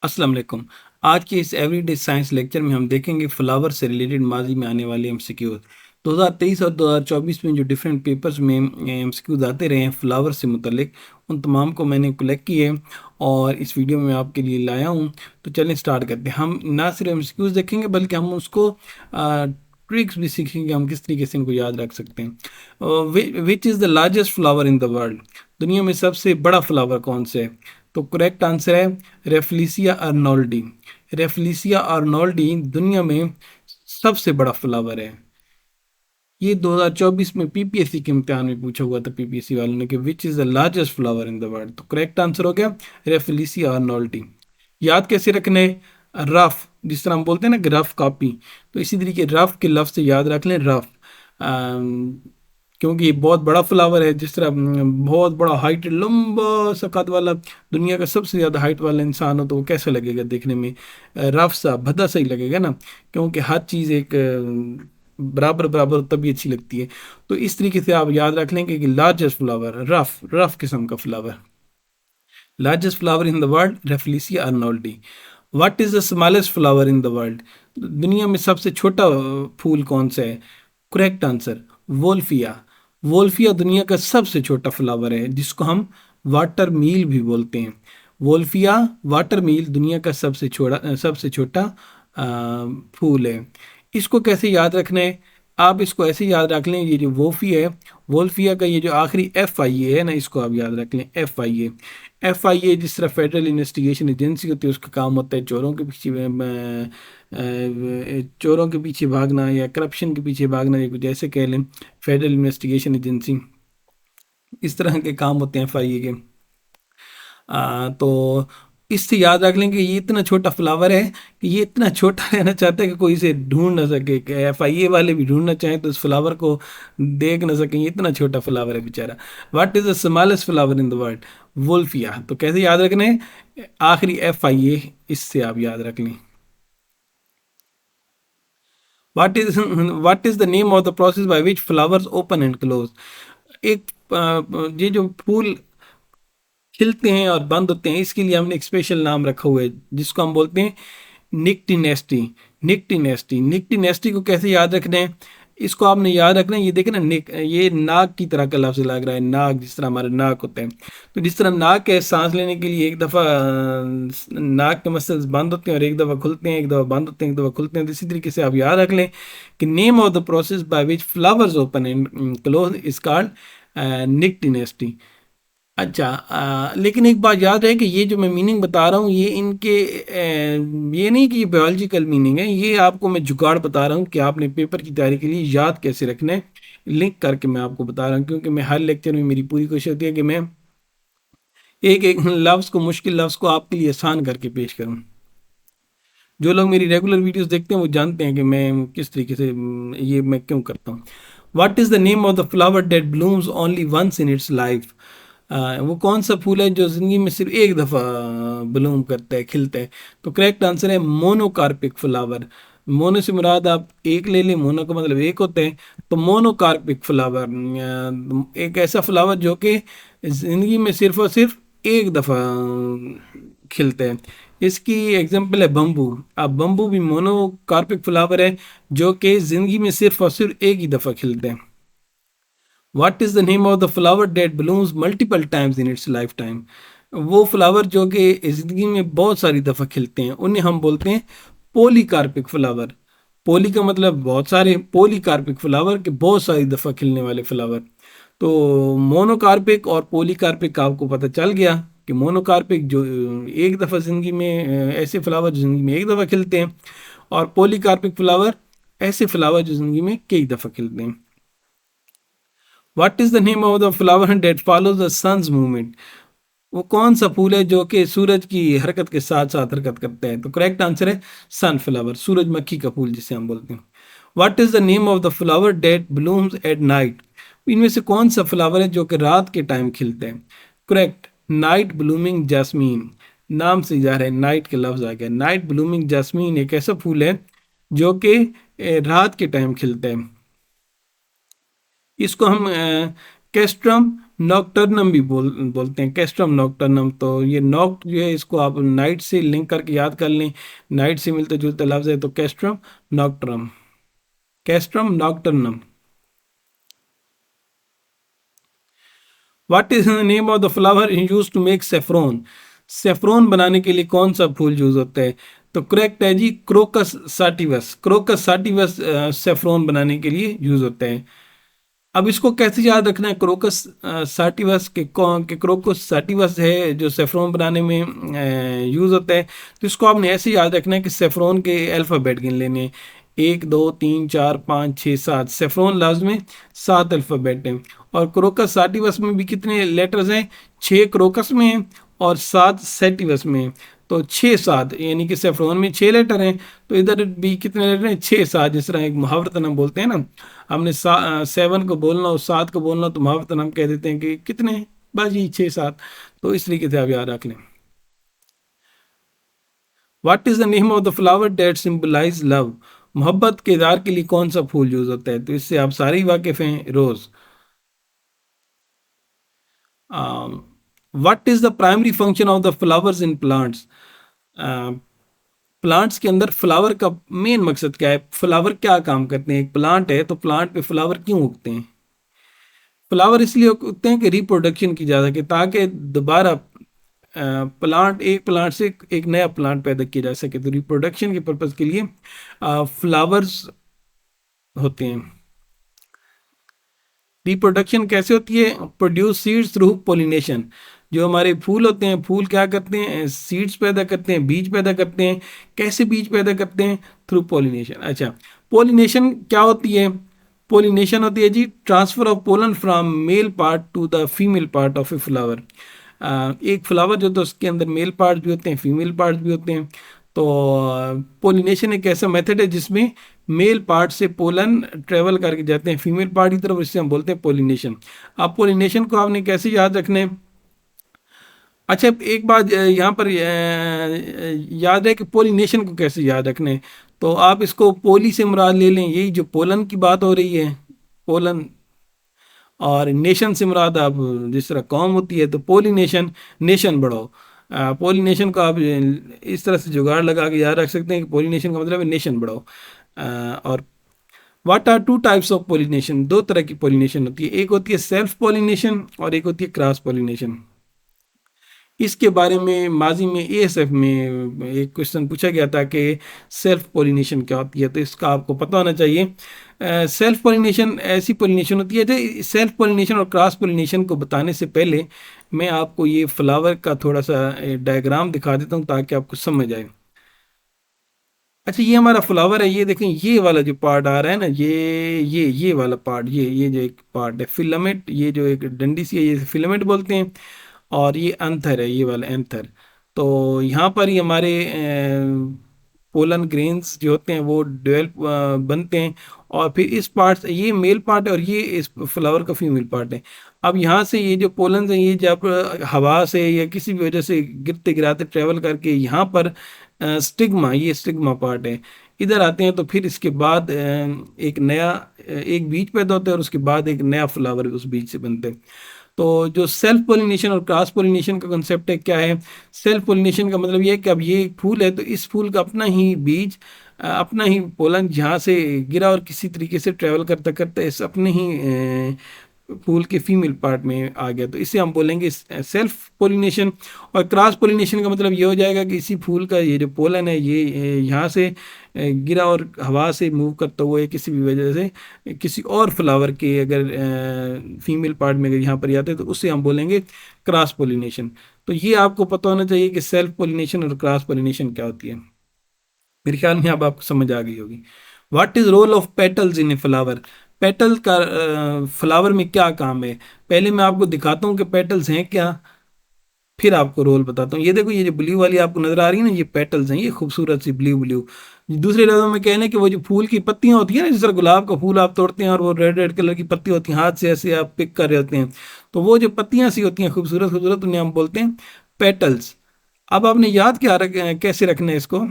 अस्सलाम वालेकुम। आज के इस एवरीडे साइंस लेक्चर में हम देखेंगे फ्लावर से रिलेटेड माजी में आने वाले एमसीक्यूज। 2023 और 2024 में जो डिफरेंट पेपर्स में एमसीक्यूज आते रहे हैं फ्लावर से मुतल्लिक, उन तमाम को मैंने कलेक्ट किए और इस वीडियो में आपके लिए लाया हूँ। तो चलें स्टार्ट करते हैं। हम ना सिर्फ एमसीक्यूज देखेंगे बल्कि हम उसको ट्रिक्स भी सीखेंगे, हम किस तरीके से इनको याद रख सकते हैं। Which is the largest flower in the world? दुनिया में सबसे बड़ा फ्लावर कौन सा है? तो करेक्ट आंसर है रेफलिसिया आर्नोल्डी। रेफलिसिया आर्नोल्डी दुनिया में सबसे बड़ा फ्लावर है। ये 2024 में पीपीएससी के इम्तिहान में पूछा हुआ था पीपीएससी वालों ने कि which is the largest flower in the world. तो करेक्ट आंसर हो गया रेफलिसिया आर्नोल्डी। याद कैसे रखने? रफ, जिस तरह हम बोलते हैं ना कि रफ कॉपी, तो इसी तरीके रफ के लफ्ज़ से याद रख लें रफ। क्योंकि ये बहुत बड़ा फ्लावर है। जिस तरह बहुत बड़ा हाइट, लंबा सा कद वाला, दुनिया का सबसे ज़्यादा हाइट वाला इंसान हो तो वो कैसा लगेगा देखने में? रफ सा भद्दा सा ही लगेगा ना, क्योंकि हर चीज़ एक बराबर बराबर तभी अच्छी लगती है। तो इस तरीके से आप याद रख लेंगे कि लार्जेस्ट फ्लावर रफ, रफ किस्म का flower. Largest flower in the world rafflesia arnoldii. What is the smallest flower in the world? दुनिया में सबसे छोटा फूल कौन सा है? Correct answer Wolffia. वोल्फिया दुनिया का सबसे छोटा फ्लावर है, जिसको हम वाटर मील भी बोलते हैं। वोल्फिया वाटर मील दुनिया का सबसे छोटा फूल है। इसको कैसे याद रखना है? आप इसको ऐसे याद रख लें, ये जो वोफी है, वोल्फिया का ये जो आखिरी एफ आई ए है ना, इसको आप याद रख लें F I A. F I ए जिस तरह फेडरल इन्वेस्टिगेशन एजेंसी होती है, उसका काम होता है चोरों के पीछे भागना या करप्शन के पीछे भागना, या कुछ ऐसे कह लें। फेडरल इन्वेस्टिगेशन एजेंसी, इस तरह के काम होते हैं एफ आई ए के। तो इससे याद रख लें कि ये इतना छोटा फ्लावर है कि ये इतना छोटा रहना चाहता है कि कोई इसे ढूंढ ना सके। एफ आई ए वाले भी ढूंढना चाहें तो इस फ्लावर को देख ना सकें, ये इतना छोटा फ्लावर है बेचारा। What is the smallest flower in the world? Wolffia. तो कैसे याद रखना है? आखिरी एफ आई ए, इससे आप याद रख लें। What is the name of the process by which flowers open and close? एक ये जो फूल खिलते हैं और बंद होते हैं, इसके लिए हमने एक स्पेशल नाम रखा हुआ है, जिसको हम बोलते हैं निक्टिनेस्टी। निक्टिनेस्टी, निक्टिनेस्टी को कैसे याद रखना है? इसको आपने याद रखना है, ये देखें ना, ये नाक की तरह का लफ्ज लग रहा है, नाक, जिस तरह हमारे नाक होते हैं। तो जिस तरह नाक है, सांस लेने के लिए एक दफ़ा नाक के मसल्स बंद होते हैं और एक दफ़ा खुलते हैं, एक दफ़ा बंद होते हैं, एक दफ़ा खुलते हैं। तो इसी तरीके से आप याद रख लें कि name of the process by which flowers open and close is called nyctinasty. अच्छा, लेकिन एक बात याद है कि ये जो मैं मीनिंग बता रहा हूँ, ये इनके ये नहीं कि ये बायोलॉजिकल मीनिंग है, ये आपको मैं जुगाड़ बता रहा हूँ कि आपने पेपर की तैयारी के लिए याद कैसे रखना है। लिंक करके मैं आपको बता रहा हूँ, क्योंकि मैं हर लेक्चर में मेरी पूरी कोशिश होती है कि मैं एक एक लफ्ज़ को, मुश्किल लफ्ज़ को आपके लिए आसान करके पेश करूँ। जो लोग मेरी रेगुलर वीडियोस देखते हैं वो जानते हैं कि मैं किस तरीके से ये मैं क्यों करता हूँ। What is the name of the flower that blooms only once in its life? वो कौन सा फूल है जो ज़िंदगी में सिर्फ एक दफ़ा ब्लूम करता है, खिलता है? तो करेक्ट आंसर है मोनोकार्पिक फ्लावर। मोनो से मुराद आप एक ले लें, मोनो का मतलब एक होता है। तो मोनोकार्पिक फ्लावर एक ऐसा फ्लावर जो कि ज़िंदगी में सिर्फ और सिर्फ एक दफ़ा खिलता है। इसकी एग्जांपल है बम्बू। अब बम्बू भी मोनोकार्पिक फ्लावर है जो कि ज़िंदगी में सिर्फ और सिर्फ एक ही दफ़ा खिलता है। What is the name of the flower that blooms multiple times in its life time? वो फ्लावर जो कि ज़िंदगी में बहुत सारी दफ़ा खिलते हैं, उन्हें हम बोलते हैं पोलीकार्पिक फ्लावर। पोली का मतलब बहुत सारे, पोलीकार्पिक फ्लावर के बहुत सारी दफ़ा खिलने वाले फ्लावर। तो मोनोकार्पिक और पोलीकार्पिक का आपको पता चल गया कि मोनोकार्पिक जो एक दफ़ा ज़िंदगी में, ऐसे फ्लावर जो ज़िंदगी में एक दफ़ा खिलते हैं, और पोलीकार्पिक फ्लावर ऐसे फ्लावर जो ज़िंदगी में कई दफ़ा खिलते हैं। What is the name of the flower that follows the sun's movement? वो कौन सा फूल है जो कि सूरज की हरकत के साथ साथ हरकत करता है? तो करेक्ट आंसर है सनफ्लावर, सूरजमुखी का फूल जिसे हम बोलते हैं। What is the name of the flower that blooms at night? इनमें से कौन सा फ्लावर है जो कि रात के टाइम खिलता है? Correct, night blooming jasmine. नाम से जा रहा है, नाइट के लफ्ज आ गया। नाइट ब्लूमिंग जैस्मीन एक ऐसा फूल है जो कि रात के टाइम खिलता है। इसको हम कैस्ट्रम नॉकटर्नम भी बोलते हैं, कैस्ट्रम नॉकटर्नम। तो ये नॉक्ट जो है इसको आप नाइट से लिंक करके याद कर लें, नाइट से मिलते जुलते लफ्ज है, तो Cestrum nocturnum, Cestrum nocturnum. What is the name of the flower use to make saffron? Saffron बनाने के लिए कौन सा फूल यूज होता है? तो करेक्ट है जी, क्रोकस साटिवस। क्रोकस साटिवस सेफ्रॉन बनाने के लिए यूज होता है। अब इसको कैसे याद रखना है? क्रोकस साटिवस के कौन के क्रोकस साटिवस है जो सेफ्रॉन बनाने में यूज होता है। तो इसको आपने ऐसे याद रखना है कि सेफ्रॉन के अल्फ़ाबेट गिन लेने हैं, 1 2 3 4 5 6 7। सेफ्रॉन लफ्ज में 7 अल्फ़ाबेट हैं, और क्रोकस साटिवस में भी कितने लेटर्स हैं? 6 क्रोकस में हैं और 7 सेटिवस में हैं। तो 6 7, यानी कि सेफ्रॉन में 6 लेटर हैं, तो इधर भी कितने लेटर हैं? 6 7। जिस तरह एक मुहावरतन हम बोलते हैं ना, हमने 7 को बोलना और 7 को बोलना, तो मुहावरतन हम कह देते हैं कि कितने, बस ये 6 7। तो इस तरीके से आप याद रख लें। What is the name of the flower that symbolize love? मोहब्बत के इजहार के लिए कौन सा फूल यूज होता है? तो इससे आप सारे ही वाकिफ हैं, rose. What is the primary function of the flowers in plants? Plants के अंदर फ्लावर का मेन मकसद क्या है? फ्लावर क्या काम करते हैं? एक प्लांट है तो प्लांट पे फ्लावर क्यों उगते हैं? फ्लावर इसलिए उगते हैं कि रिप्रोडक्शन की जा सके, ताकि दोबारा प्लांट, एक प्लांट से एक नया प्लांट पैदा किया जा सके। तो रिप्रोडक्शन के पर्पज के लिए फ्लावर्स होते हैं। रिप्रोडक्शन कैसे होती है? Produce seeds through pollination. जो हमारे फूल होते हैं, फूल क्या करते हैं? सीड्स पैदा करते हैं, बीज पैदा करते हैं। कैसे बीज पैदा करते हैं? Through pollination. अच्छा, पोलिनेशन क्या होती है? पोलिनेशन होती है जी transfer of pollen from male part to the female part of a flower. एक फ्लावर जो, तो उसके अंदर मेल पार्ट भी होते हैं, फीमेल पार्ट भी होते हैं। तो पोलिनेशन एक ऐसा मेथड है जिसमें मेल पार्ट से पोलन ट्रेवल करके जाते हैं फीमेल पार्ट की तरफ, इससे हम बोलते हैं पोलिनेशन। अब पोलिनेशन को आपने कैसे याद रखना है? अच्छा, एक बात यहाँ पर याद है कि पोलिनेशन को कैसे याद रखना है। तो आप इसको पोली से मुराद ले लें, यही जो पोलन की बात हो रही है, पोलन। और नेशन से मुराद आप, जिस तरह कौम होती है तो पोलिनेशन, नेशन बढ़ाओ। पोलिनेशन को आप इस तरह से जुगाड़ लगा के याद रख सकते हैं कि पोलिनेशन का मतलब है नेशन बढ़ाओ। और what are two types of pollination? दो तरह की पोलिनेशन होती है, एक होती है सेल्फ पोलिनेशन और एक होती है क्रॉस पोलिनेशन। इसके बारे में माजी में एएसएफ में एक क्वेश्चन पूछा गया था कि सेल्फ पोलिनेशन क्या होती है, तो इसका आपको पता होना चाहिए। सेल्फ पोलिनेशन ऐसी पोलिनेशन होती है, जो सेल्फ पोलिनेशन और क्रॉस पोलिनेशन को बताने से पहले मैं आपको ये फ्लावर का थोड़ा सा डायग्राम दिखा देता हूँ ताकि आपको समझ आए। अच्छा, ये हमारा फ्लावर है, ये देखें, ये वाला जो पार्ट आ रहा है ना, ये वाला पार्ट, ये जो एक पार्ट है फिलामेंट, ये जो एक डंडी सी है, ये फिलामेंट बोलते हैं। और ये एंथर है, ये वाला एंथर। तो यहाँ पर ही हमारे पोलन ग्रेन्स जो होते हैं वो डेवलप बनते हैं। और फिर इस पार्ट से, ये मेल पार्ट है और ये इस फ्लावर का फीमेल पार्ट है। अब यहाँ से ये जो पोलन हैं, ये जब हवा से या किसी भी वजह से गिरते गिराते ट्रेवल करके यहाँ पर स्टिग्मा, ये स्टिग्मा पार्ट है, इधर आते हैं। तो फिर इसके बाद एक नया एक बीज पैदा होता है और उसके बाद एक नया फ्लावर उस बीज से बनता है। तो जो सेल्फ पोलिनेशन और क्रॉस पोलिनेशन का कंसेप्ट है, क्या है? सेल्फ पोलिनेशन का मतलब ये है कि अब ये एक फूल है तो इस फूल का अपना ही बीज, अपना ही पोलन जहाँ से गिरा और किसी तरीके से ट्रेवल करता करता इस अपने ही फूल के फीमेल पार्ट में आ गया, तो इसे हम बोलेंगे सेल्फ पोलिनेशन। और क्रॉस पोलिनेशन का मतलब ये हो जाएगा कि इसी फूल का ये जो पोलन है, ये यहाँ से गिरा और हवा से मूव करता हुआ किसी भी वजह से किसी और फ्लावर के अगर फीमेल पार्ट में अगर यहाँ पर आते हैं तो उससे हम बोलेंगे क्रॉस पोलिनेशन। तो ये आपको पता होना चाहिए कि सेल्फ पोलिनेशन और क्रॉस पोलिनेशन क्या होती है। मेरे ख्याल में अब आपको समझ आ गई होगी। What is role of petals in a flower? Petal का फ्लावर में क्या काम है? पहले मैं आपको दिखाता हूँ कि पेटल्स हैं क्या, फिर आपको रोल बताता हूँ। ये देखो, ये जो ब्लू वाली आपको नजर आ रही है ना, ये पेटल्स हैं, ये खूबसूरत सी ब्लू ब्लू। दूसरे लफ्जों में कहने कि वो जो फूल की पत्तियां होती है ना, जिस तरह गुलाब का फूल आप तोड़ते हैं और वो रेड रेड कलर की पत्ती होती है, हाथ से ऐसे आप पिक कर रहे होते हैं, तो वो जो पत्तियां सी होती हैं खूबसूरत खूबसूरत, उन्हें हम बोलते हैं पेटल्स। अब आपने याद क्या कैसे रखना है इसको?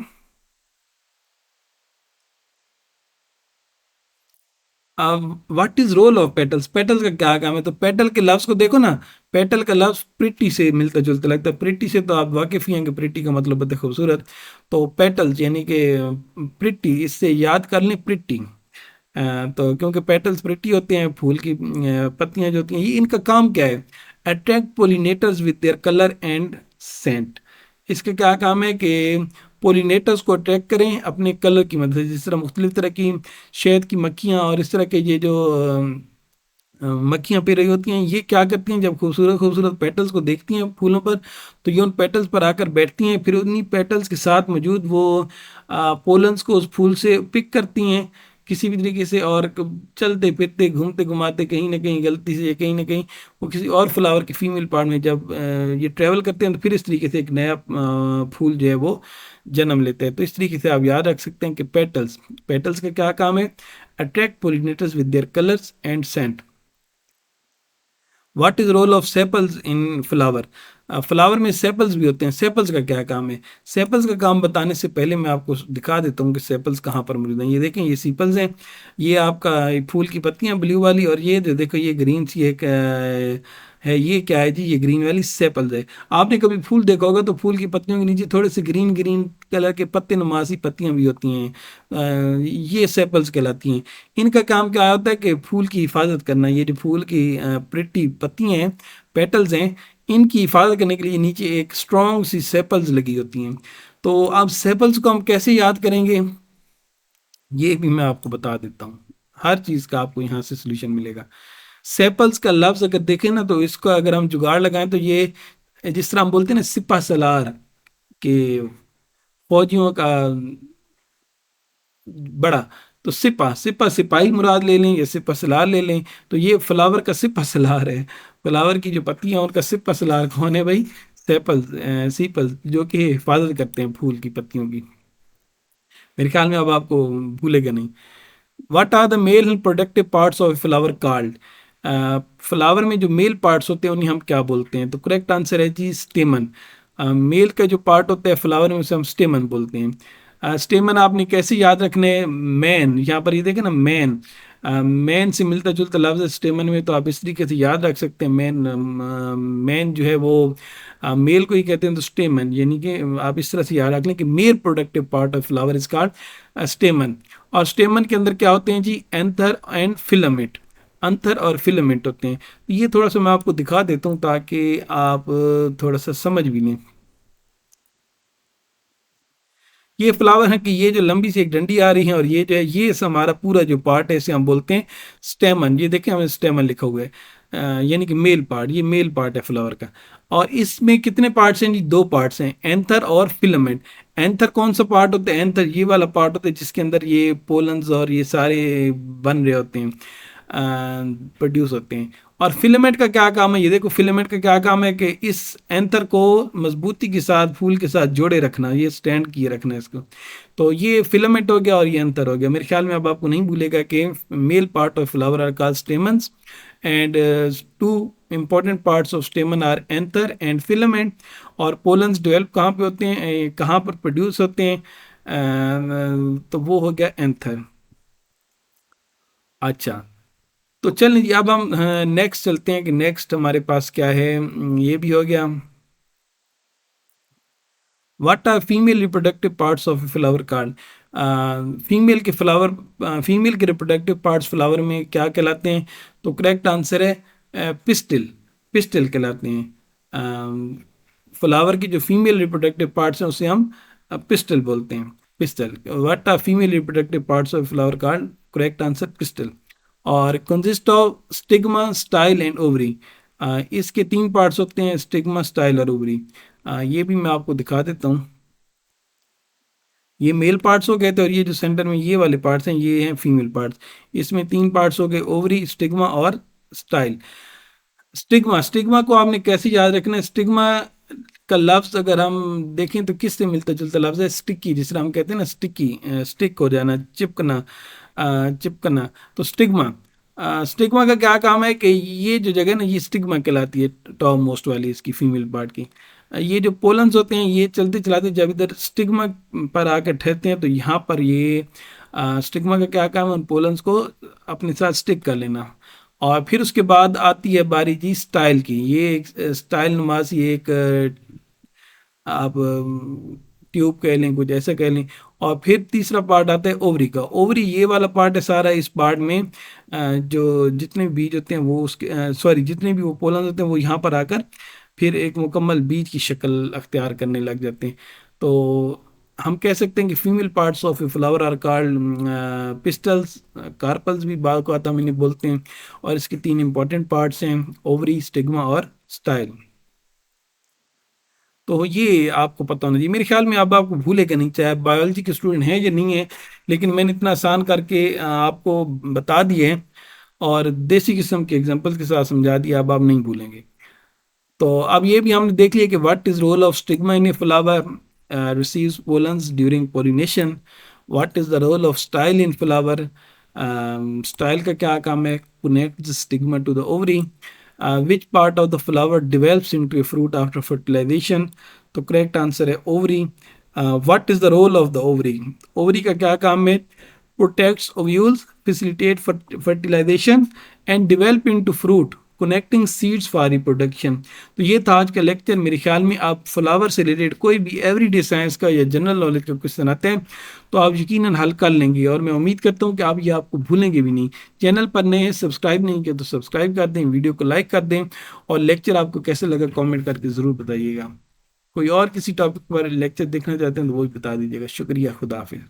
अब what is role of petals, petals का क्या काम है? तो पेटल के लफ्ज को देखो ना, पेटल का लफ्ज प्रिटी से मिलता जुलता लगता है। प्रिटी से तो आप वाकिफ ही हैं कि प्रिटी का मतलब होता है खूबसूरत। तो पेटल्स यानी कि प्रिटी, इससे याद कर लें प्रिटी। तो क्योंकि पेटल्स प्रिटी होते हैं, फूल की पत्तियां जो होती हैं, ये इनका काम क्या है? Attract pollinators with their colour and scent. इसका क्या काम है कि पोलिनेटर्स को अट्रैक्ट करें अपने कलर की मदद से। जिस तरह मुख्तलिफ तरह की शहद की मक्खियाँ और इस तरह के ये जो मक्खियाँ पी रही होती हैं, ये क्या करती हैं, जब खूबसूरत खूबसूरत पेटल्स को देखती हैं फूलों पर, तो ये उन पेटल्स पर आकर बैठती हैं, फिर उन्हीं पेटल्स के साथ मौजूद वो पोलन्स को उस फूल से पिक करती हैं किसी भी तरीके से, और चलते फिरते घूमते घुमाते कहीं ना कहीं गलती से या कहीं ना कहीं वो किसी और फ्लावर के फीमेल पार्ट में जब ये ट्रेवल करते हैं, तो फिर इस तरीके से एक नया फूल जो है वो जन्म लेते हैं। तो इस तरीके से आप याद रख सकते हैं कि पेटल्स, पेटल्स का क्या काम है? Attract pollinators with their colours and scent. What is role of sepals in flower? Flower में सेपल्स भी होते हैं। सेपल्स का क्या काम है? सेपल्स का काम बताने से पहले मैं आपको दिखा देता हूँ कि सेपल्स कहाँ पर मौजूद हैं। ये देखें, ये सीपल्स हैं, ये आपका ये फूल की पत्तियां ब्लू वाली, और ये जो देखो ये ग्रीन सी एक है, ये क्या है जी? ये ग्रीन वाली सेपल्स है। आपने कभी फूल देखा होगा तो फूल की पत्तियों के नीचे थोड़े से ग्रीन ग्रीन कलर के पत्ते नुमासी पत्तियां भी होती हैं, ये सेपल्स कहलाती हैं। इनका काम क्या होता है कि फूल की हिफाजत करना। ये जो फूल की प्रिटी पत्तियां हैं, पेटल्स हैं, इनकी हिफाजत करने के लिए नीचे एक स्ट्रॉन्ग सी सेपल्स लगी होती हैं। तो अब सेपल्स को हम कैसे याद करेंगे, ये भी मैं आपको बता देता हूँ। हर चीज़ का आपको यहाँ से सोल्यूशन मिलेगा। सेपल्स का लफ्ज अगर देखें ना, तो इसको अगर हम जुगाड़ लगाएं तो ये, जिस तरह हम बोलते हैं ना सिपा सलार के फौजियों का बड़ा, तो सिपा, सिपा सिपाही मुराद ले लें या सिपा सलार ले लें, तो ये फ्लावर का सिपा सलार है। फ्लावर की जो पत्तियां उनका सिपा सलार कौन है भाई? सेपल, सीपल, जो कि हिफाजत करते हैं फूल की पत्तियों की। मेरे ख्याल में अब आपको भूलेगा नहीं। What are the male productive parts of flower called? Flower में जो मेल पार्ट्स होते हैं उन्हें हम क्या बोलते हैं? तो करेक्ट आंसर है जी स्टेमन। मेल का जो पार्ट होता है फ्लावर में उसे हम स्टेमन बोलते हैं। स्टेमन आपने कैसे याद रखने हैं? मैन, यहाँ पर ये देखें ना, मैन, मैन से मिलता जुलता लफ्ज है स्टेमन में, तो आप इस तरीके से याद रख सकते हैं। मैन, मैन जो है वो मेल को ही कहते हैं, तो स्टेमन, यानी कि आप इस तरह से याद रख लें कि male productive part of flower is called stamen. और स्टेमन के अंदर क्या होते हैं जी? एंथर एंड फिलामेंट, अंथर और फिलामेंट होते हैं। तो ये थोड़ा सा मैं आपको दिखा देता हूँ ताकि आप थोड़ा सा समझ भी लें। ये फ्लावर है कि ये जो लंबी सी एक डंडी आ रही है, और ये जो है ये हमारा पूरा जो पार्ट है इसे हम बोलते हैं स्टेमन। ये देखें हमें स्टेमन लिखा हुआ है, यानी कि मेल पार्ट, ये मेल पार्ट है फ्लावर का। और इसमें कितने पार्ट्स हैं जी? दो पार्ट्स हैं, एंथर और फिलामेंट। एंथर कौन सा पार्ट होता है? एंथर ये वाला पार्ट होता है जिसके अंदर ये पोलन्स और ये सारे बन रहे होते हैं, प्रोड्यूस होते हैं। और फिलामेंट का क्या काम है? ये देखो, फिलामेंट का क्या काम है कि इस एंथर को मजबूती के साथ फूल के साथ जोड़े रखना, ये स्टैंड किए रखना इसको। तो ये फिलामेंट हो गया और ये एंथर हो गया। मेरे ख्याल में अब आपको नहीं भूलेगा कि male part of flower are called stamens, and two important parts of stamen are anther and filament. और पोलन्स डेवलप कहाँ पे होते हैं, कहाँ पर प्रोड्यूस होते हैं? तो वो हो गया एंथर। अच्छा, तो चल अब हम नेक्स्ट चलते हैं कि नेक्स्ट हमारे पास क्या है। ये भी हो गया। What are female reproductive parts of flower called? Female के फ्लावर, फीमेल के रिप्रोडक्टिव पार्ट्स फ्लावर में क्या कहलाते हैं? तो करेक्ट आंसर है पिस्टिल, पिस्टिल कहलाते हैं। फ्लावर की जो फीमेल रिप्रोडक्टिव पार्ट्स हैं उसे हम पिस्टल बोलते हैं, pistil. What are female reproductive parts of flower called? Correct answer pistil. और consist of stigma, style and ovary. इसके तीन पार्ट्स होते हैं, स्टिग्मा, स्टाइल और ओवरी। ये भी मैं आपको दिखा देता हूँ। ये मेल पार्ट्स हो गए थे, और ये जो सेंटर में ये वाले पार्ट्स हैं ये हैं फीमेल पार्ट्स। इसमें तीन पार्ट्स हो गए, ओवरी, स्टिग्मा और स्टाइल। स्टिग्मा, स्टिग्मा को आपने कैसे याद रखना है? स्टिग्मा का लफ्ज अगर हम देखें तो किससे मिलता जुलता लफ्ज है? स्टिकी, जिस तरह हम कहते हैं ना स्टिकी, स्टिक हो जाना, चिपकना, चिपकना। तो स्टिग्मा, स्टिग्मा का क्या काम है कि ये जो जगह ना ये स्टिग्मा कहलाती है, टॉप मोस्ट वाली इसकी फीमेल पार्ट की। ये जो पोलन्स होते हैं ये चलते चलाते जब इधर स्टिग्मा पर आकर ठहरते हैं तो यहाँ पर ये स्टिग्मा का क्या काम है, उन पोलन्स को अपने साथ स्टिक कर लेना। और फिर उसके बाद आती है बारी जी स्टाइल की। ये एक स्टाइल नुमा सी एक आप ट्यूब कह लें, कुछ ऐसा कह लें। और फिर तीसरा पार्ट आता है ओवरी का। ओवरी ये वाला पार्ट है सारा। इस पार्ट में जो जितने भी बीज होते हैं वो उसके सॉरी जितने भी वो पोलन होते हैं वो यहाँ पर आकर फिर एक मुकम्मल बीज की शक्ल अख्तियार करने लग जाते हैं। तो हम कह सकते हैं कि female parts of a flower are called pistils, carpels भी बाल को आता मैंने बोलते हैं। और इसके तीन इंपॉर्टेंट पार्ट्स हैं, ओवरी, स्टिग्मा और स्टाइल। तो ये आपको पता होना चाहिए। मेरे ख्याल में अब आपको भूलेगा नहीं, चाहे आप बायोलॉजी के स्टूडेंट हैं या नहीं है, लेकिन मैंने इतना आसान करके आपको बता दिए हैं और देसी किस्म के एग्जांपल्स के साथ समझा दिया, अब आप नहीं भूलेंगे। तो अब ये भी हमने देख लिया कि what is role of stigma in a flower receives pollens during pollination. What is the role of style in flower, style का क्या काम है, connect the stigma to the ovary. Which part of the flower develops into a fruit after fertilization. तो correct answer है ovary. What is the role of the ovary, ovary का क्या काम है, protects ovules, facilitate fertilization and develop into fruit, connecting seeds for reproduction। तो ये था आज का लेक्चर। मेरे ख्याल में आप फ्लावर से रिलेटेड कोई भी एवरीडे साइंस का या जनरल नॉलेज का क्वेश्चन आते हैं तो आप यकीनन हल कर लेंगे, और मैं उम्मीद करता हूँ कि आप ये आपको भूलेंगे भी नहीं। चैनल पर नए हैं, सब्सक्राइब नहीं किया तो सब्सक्राइब कर दें, वीडियो को लाइक कर दें, और लेक्चर आपको कैसे लगा कमेंट करके ज़रूर बताइएगा। कोई और किसी टॉपिक पर लेक्चर देखना चाहते हैं तो वो भी बता दीजिएगा। शुक्रिया, खुदा हाफिज़।